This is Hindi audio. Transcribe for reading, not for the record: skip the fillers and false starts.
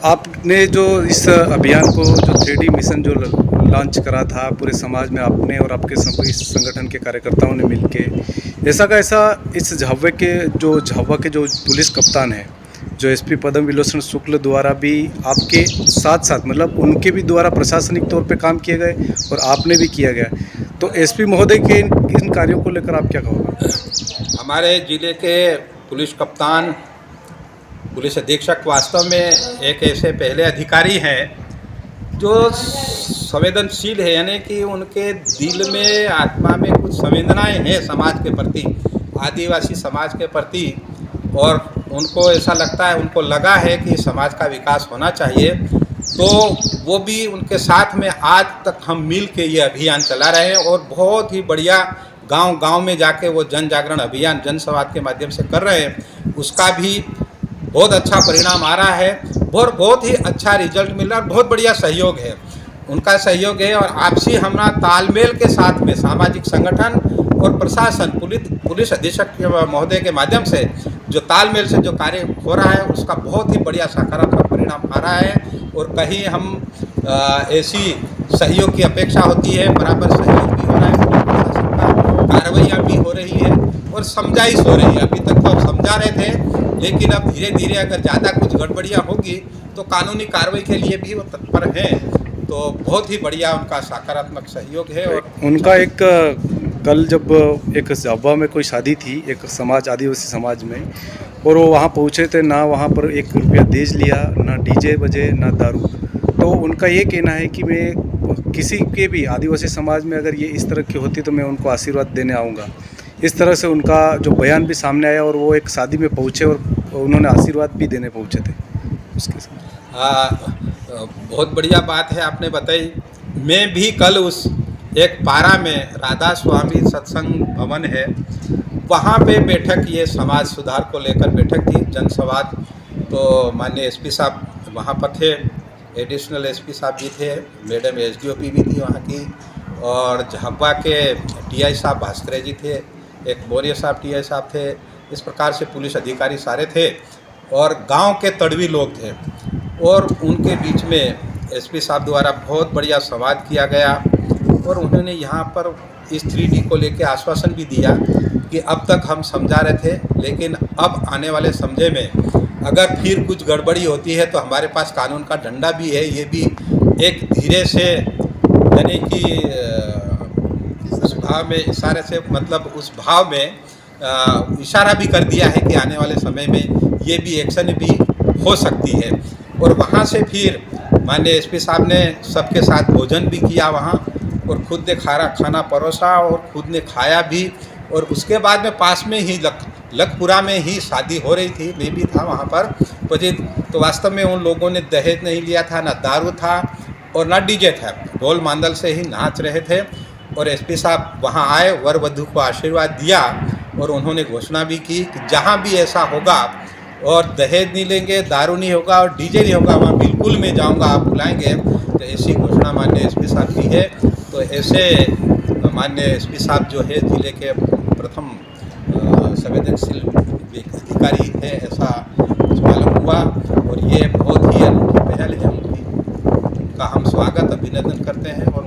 आपने जो इस अभियान को जो 3D मिशन जो लॉन्च करा था पूरे समाज में, आपने और आपके इस संगठन के कार्यकर्ताओं ने मिलके ऐसा का ऐसा इस झाबुआ के जो पुलिस कप्तान है, जो एसपी पद्म विलोचन शुक्ल द्वारा भी आपके साथ साथ मतलब उनके भी द्वारा प्रशासनिक तौर पे काम किए गए और आपने भी किया गया, तो एसपी महोदय के इन कार्यों को लेकर आप क्या कहोगे? हमारे ज़िले के पुलिस कप्तान, पुलिस अधीक्षक वास्तव में एक ऐसे पहले अधिकारी हैं जो संवेदनशील है, यानी कि उनके दिल में, आत्मा में कुछ संवेदनाएं हैं समाज के प्रति, आदिवासी समाज के प्रति, और उनको ऐसा लगता है, उनको लगा है कि समाज का विकास होना चाहिए। तो वो भी उनके साथ में आज तक हम मिल के ये अभियान चला रहे हैं और बहुत ही बढ़िया गांव-गांव में जाके वो जन जागरण अभियान जन संवाद के माध्यम से कर रहे हैं। उसका भी बहुत अच्छा परिणाम आ रहा है और बहुत ही अच्छा रिजल्ट मिल रहा है। बहुत बढ़िया सहयोग है, उनका सहयोग है और आपसी हमारा तालमेल के साथ में सामाजिक संगठन और प्रशासन, पुलिस अधीक्षक महोदय के माध्यम से जो तालमेल से जो कार्य हो रहा है उसका बहुत ही बढ़िया सकारात्मक परिणाम आ रहा है। और कहीं हम ऐसी सहयोग की अपेक्षा होती है, बराबर सहयोग भी हो रहा है, प्रशासन का कार्रवाइयाँ भी हो रही है और समझाइश हो रही है। अभी तक तो हम समझा रहे थे, लेकिन अब धीरे धीरे अगर ज़्यादा कुछ गड़बड़ियाँ होगी तो कानूनी कार्रवाई के लिए भी वो तत्पर हैं। तो बहुत ही बढ़िया उनका सकारात्मक सहयोग है। और उनका एक कल जब एक झाबुआ में कोई शादी थी एक समाज, आदिवासी समाज में, और वो वहाँ पहुँचे थे, ना वहाँ पर 1 रुपया दहेज लिया, ना डीजे बजे, ना दारू। तो उनका ये कहना है कि मैं किसी के भी आदिवासी समाज में अगर ये इस तरह की होती तो मैं उनको आशीर्वाद देने आऊँगा। इस तरह से उनका जो बयान भी सामने आया और वो एक शादी में पहुँचे और उन्होंने आशीर्वाद भी देने पहुँचे थे उसके साथ। बहुत बढ़िया बात है आपने बताई। मैं भी कल उस एक पारा में राधा स्वामी सत्संग भवन है, वहाँ पे बैठक, ये समाज सुधार को लेकर बैठक थी, जन संवाद। तो माननीय एसपी साहब वहाँ पर थे, एडिशनल एसपी साहब भी थे, मैडम एसडीओपी भी थी वहाँ की, और झाबुआ के टीआई साहब भास्कर जी थे, एक मौर्य साहब टीआई साहब थे। इस प्रकार से पुलिस अधिकारी सारे थे और गांव के तड़वी लोग थे। और उनके बीच में एसपी साहब द्वारा बहुत बढ़िया संवाद किया गया और उन्होंने यहाँ पर इस 3D को लेकर आश्वासन भी दिया कि अब तक हम समझा रहे थे, लेकिन अब आने वाले समझे में अगर फिर कुछ गड़बड़ी होती है तो हमारे पास कानून का डंडा भी है। ये भी एक धीरे से, यानी कि उस भाव में इशारे से, मतलब उस भाव में इशारा भी कर दिया है कि आने वाले समय में ये भी एक्शन भी हो सकती है। और वहाँ से फिर माननीय एसपी साहब ने सबके साथ भोजन भी किया वहाँ, और खुद ने खाना परोसा और खुद ने खाया भी। और उसके बाद में पास में ही लखपुरा में ही शादी हो रही थी, मैं भी था वहाँ पर उपस्थित। तो वास्तव में उन लोगों ने दहेज नहीं लिया था, ना दारू था और ना डीजे था, ढोल मांदल से ही नाच रहे थे। और एसपी साहब वहाँ आए, वर वधू को आशीर्वाद दिया और उन्होंने घोषणा भी की कि जहाँ भी ऐसा होगा और दहेज नहीं लेंगे, दारू नहीं होगा और डीजे नहीं होगा, वहाँ बिल्कुल मैं जाऊँगा, आप बुलाएंगे। तो ऐसी घोषणा माननीय एसपी साहब की है। तो ऐसे माननीय एसपी साहब जो है जिले के प्रथम संवेदनशील अधिकारी है, ऐसा मालूम हुआ। और ये बहुत ही अनूठी पहल है उनकी, उनका हम स्वागत अभिनंदन करते हैं और